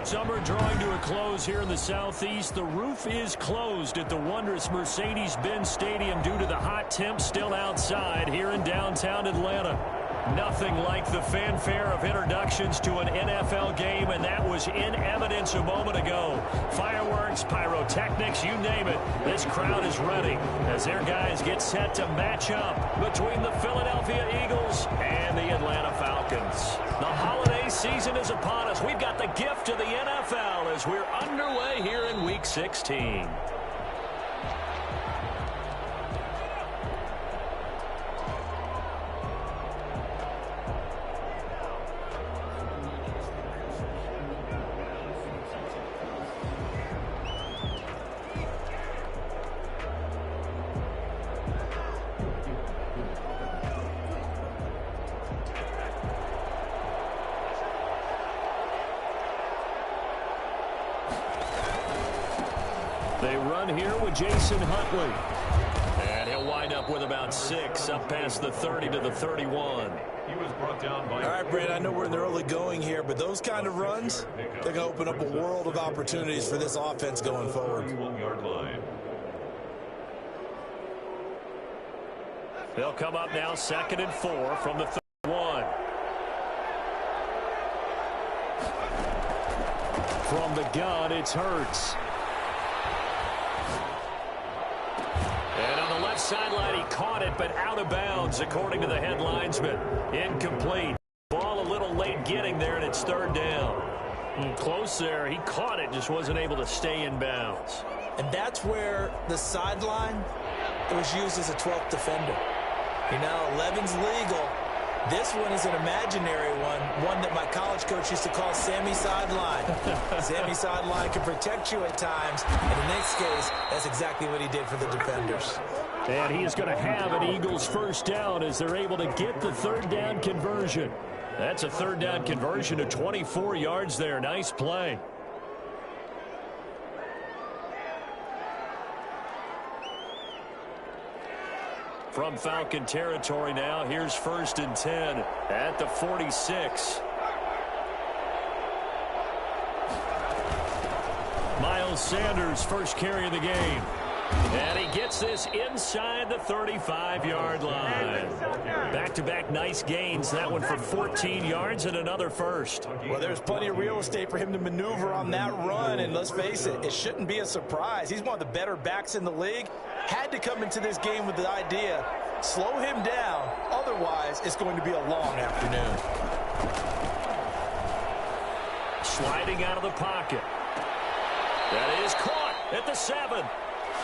Summer drawing to a close here in the Southeast. The roof is closed at the wondrous Mercedes-Benz Stadium due to the hot temps still outside here in downtown Atlanta. Nothing like the fanfare of introductions to an NFL game, and that was in evidence a moment ago. Fireworks, pyrotechnics, you name it. This crowd is ready as their guys get set to match up between the Philadelphia Eagles and the Atlanta Falcons. The holiday season is upon us. We've got the gift of the NFL as we're underway here in Week 16. They run here with Jason Huntley. And he'll wind up with about 6 up past the 30 to the 31. He was brought down by... All right, Brad, I know we're in the early going here, but those kind of runs, they're going to open up a world of opportunities for this offense going forward. 31-yard line. They'll come up now 2nd and 4 from the 31. From the gun, it's Hurts. And on the left sideline, he caught it, but out of bounds, according to the head linesman. Incomplete. Ball a little late getting there, and it's 3rd down. Close there. He caught it, just wasn't able to stay in bounds. And that's where the sideline was used as a 12th defender. You know, 11's legal. This one is an imaginary one that my college coach used to call Sammy Sideline. Sammy Sideline can protect you at times, and in this case, that's exactly what he did for the defenders. And he is going to have an Eagles first down as they're able to get the 3rd down conversion. That's a 3rd down conversion of 24 yards there. Nice play. From Falcon territory now, here's 1st and 10 at the 46. Miles Sanders, first carry of the game. And he gets this inside the 35-yard line. Back-to-back nice gains. That one for 14 yards and another first. Well, there's plenty of real estate for him to maneuver on that run. And let's face it, it shouldn't be a surprise. He's one of the better backs in the league. Had to come into this game with the idea, slow him down. Otherwise, it's going to be a long afternoon. Sliding out of the pocket. That is caught at the 7.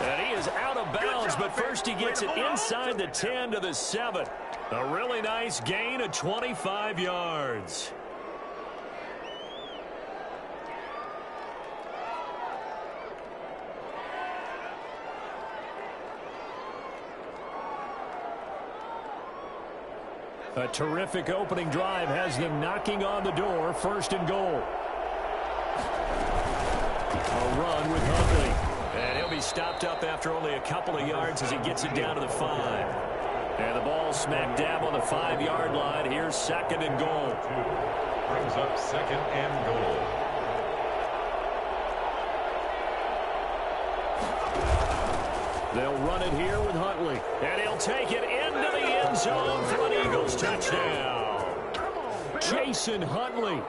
And he is out of bounds, but first he gets it inside the 10 to the 7. A really nice gain of 25 yards. A terrific opening drive has them knocking on the door. 1st and goal. A run with Huntley. And he'll be stopped up after only a couple of yards as he gets it down to the 5. And the ball smack dab on the 5-yard line. Here's 2nd and goal. Brings up 2nd and goal. They'll run it here with Huntley. And he'll take it into the end zone for an Eagles touchdown. Jason Huntley.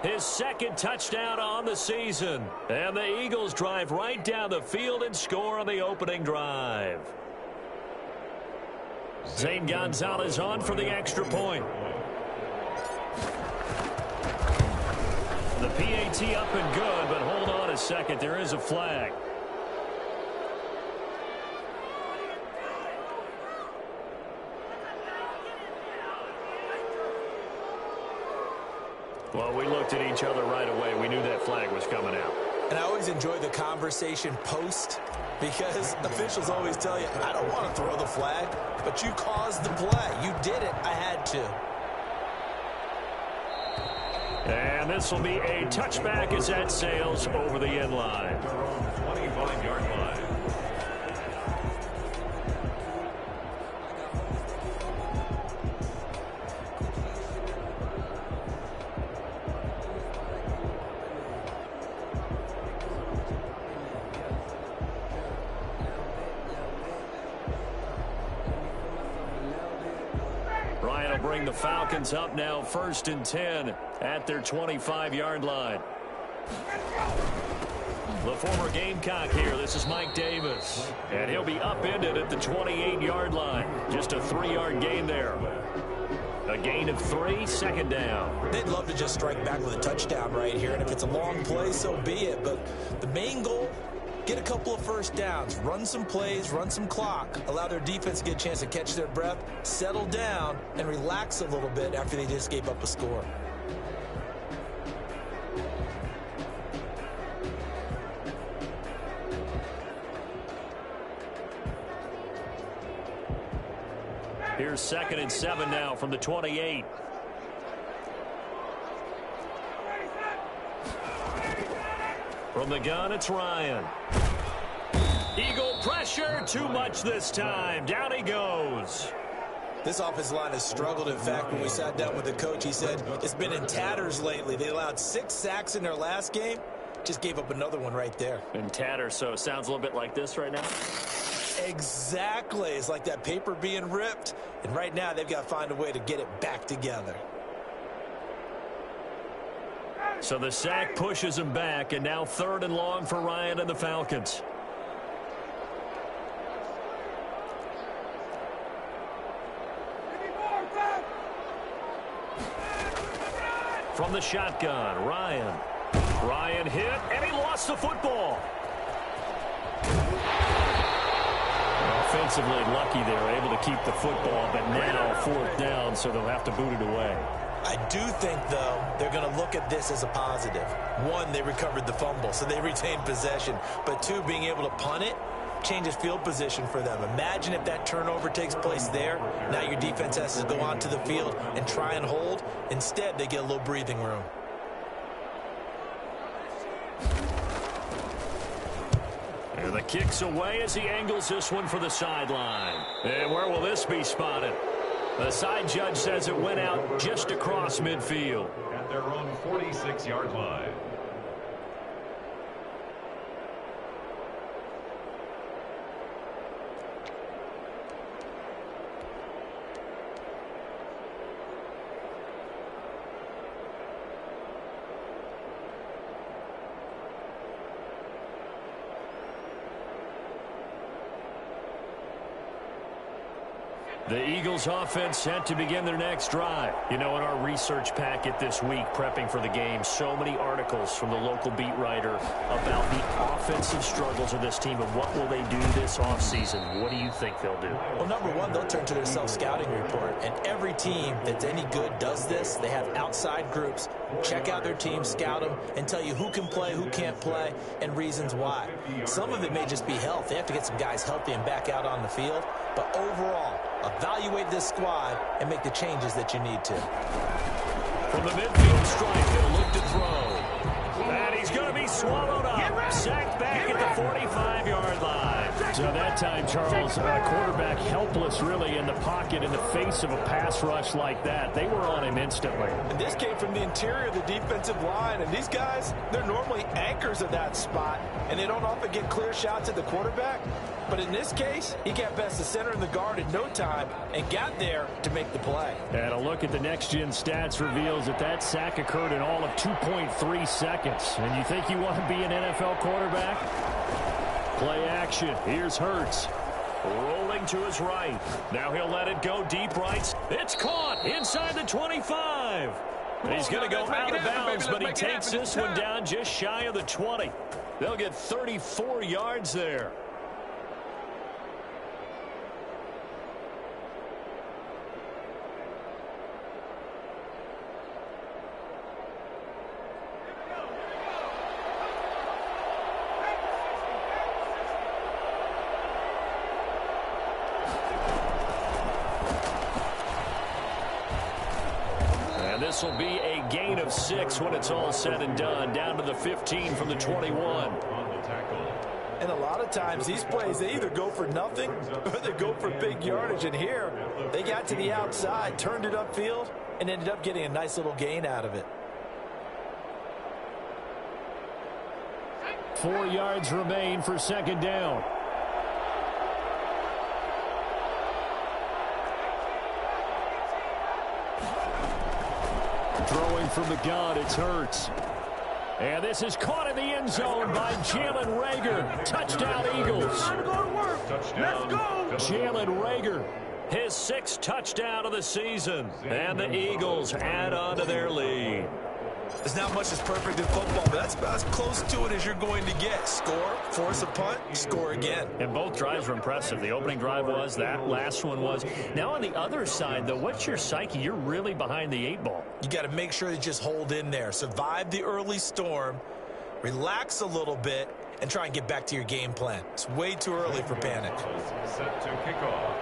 His 2nd touchdown on the season. And the Eagles drive right down the field and score on the opening drive. Zane Gonzalez on for the extra point. The PAT up and good, but hold on a second. There is a flag. Well, we looked at each other right away. We knew that flag was coming out. And I always enjoy the conversation post because officials always tell you, I don't want to throw the flag, but you caused the play. You did it. I had to. And this will be a touchback as that sails over the end line. 25-yard line. Ryan will bring the Falcons up now 1st and 10 at their 25-yard line. The former Gamecock here. This is Mike Davis. And he'll be upended at the 28-yard line. Just a 3-yard gain there. A gain of 3, 2nd down. They'd love to just strike back with a touchdown right here. And if it's a long play, so be it. But the main goal, get a couple of first downs. Run some plays, run some clock. Allow their defense to get a chance to catch their breath, settle down, and relax a little bit after they just gave up a score. Here's 2nd and 7 now from the 28. From the gun, it's Ryan. Eagle pressure, too much this time. Down he goes. This offensive line has struggled. In fact, when we sat down with the coach, he said it's been in tatters lately. They allowed 6 sacks in their last game. Just gave up another one right there. In tatters, so it sounds a little bit like this right now. Exactly. It's like that paper being ripped. And right now, they've got to find a way to get it back together. So the sack pushes him back, and now 3rd and long for Ryan and the Falcons. From the shotgun, Ryan. Ryan hit, and he lost the football. Offensively lucky they were able to keep the football, but now 4th down, so they'll have to boot it away. I do think, though, they're going to look at this as a positive. 1, they recovered the fumble, so they retained possession. But 2, being able to punt it changes field position for them. Imagine if that turnover takes place there. Now your defense has to go onto the field and try and hold. Instead, they get a little breathing room. And the kick's away as he angles this one for the sideline. And where will this be spotted? The side judge says it went out just across midfield. At their own 46-yard line. The Eagles offense set to begin their next drive. You know, in our research packet this week, prepping for the game, so many articles from the local beat writer about the offensive struggles of this team and what will they do this offseason. What do you think they'll do? Well, number 1, they'll turn to their self-scouting report. And every team that's any good does this. They have outside groups. Check out their team, scout them, and tell you who can play, who can't play, and reasons why. Some of it may just be health. They have to get some guys healthy and back out on the field. But overall, evaluate this squad and make the changes that you need to. From the midfield stripe, they'll look to throw. And he's going to be swallowed up. Sacked back at the 45-yard line. So that time, Charles, quarterback helpless really in the pocket in the face of a pass rush like that. They were on him instantly. And this came from the interior of the defensive line. And these guys, they're normally anchors of that spot. And they don't often get clear shots at the quarterback. But in this case, he got past the center and the guard in no time and got there to make the play. And a look at the next-gen stats reveals that sack occurred in all of 2.3 seconds. And you think you want to be an NFL quarterback? Play action. Here's Hurts. Rolling to his right. Now he'll let it go deep right. It's caught inside the 25. And he's going to go out of bounds, but he takes this one down just shy of the 20. They'll get 34 yards there. This will be a gain of 6 when it's all said and done. Down to the 15 from the 21. On the tackle. And a lot of times these plays, they either go for nothing or they go for big yardage. And here, they got to the outside, turned it upfield, and ended up getting a nice little gain out of it. 4 yards remain for 2nd down. Throwing from the gun, it's Hurts. And this is caught in the end zone by Jalen Reagor. Touchdown, Eagles. Touchdown. Jalen Reagor, his 6th touchdown of the season. And the Eagles add on to their lead. There's not much that's perfect in football, but that's about as close to it as you're going to get. Score, force a punt, score again. And both drives were impressive. The opening drive was, that last one was. Now on the other side, though, what's your psyche? You're really behind the 8 ball. You got to make sure you just hold in there. Survive the early storm, relax a little bit, and try and get back to your game plan. It's way too early for panic. Set to kick off.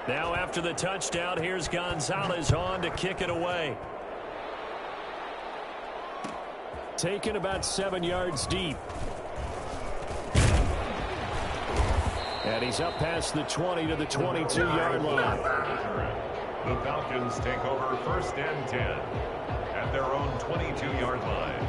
Now after the touchdown, here's Gonzalez on to kick it away. Taken about 7 yards deep. And he's up past the 20 to the 22-yard line. The Falcons take over 1st and 10 at their own 22-yard line.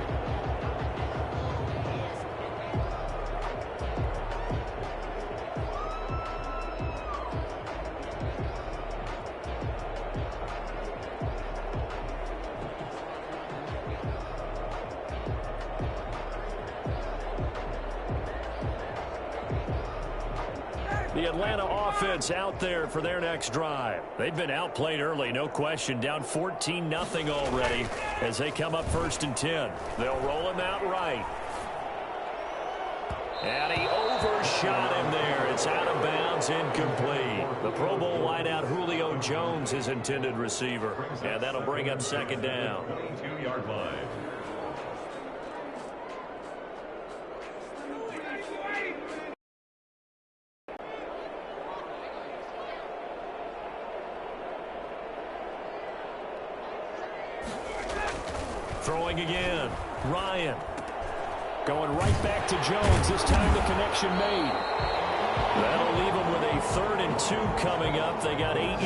The Atlanta offense out there for their next drive. They've been outplayed early, no question. Down 14-0 already as they come up 1st and 10. They'll roll him out right. And he overshot him there. It's out of bounds, incomplete. The Pro Bowl wideout Julio Jones, his intended receiver. And that'll bring up 2nd down. 22-yard line. Throwing again. Ryan. Going right back to Jones. This time the connection made. That'll leave them with a 3rd and 2 coming up. They got 8 yards.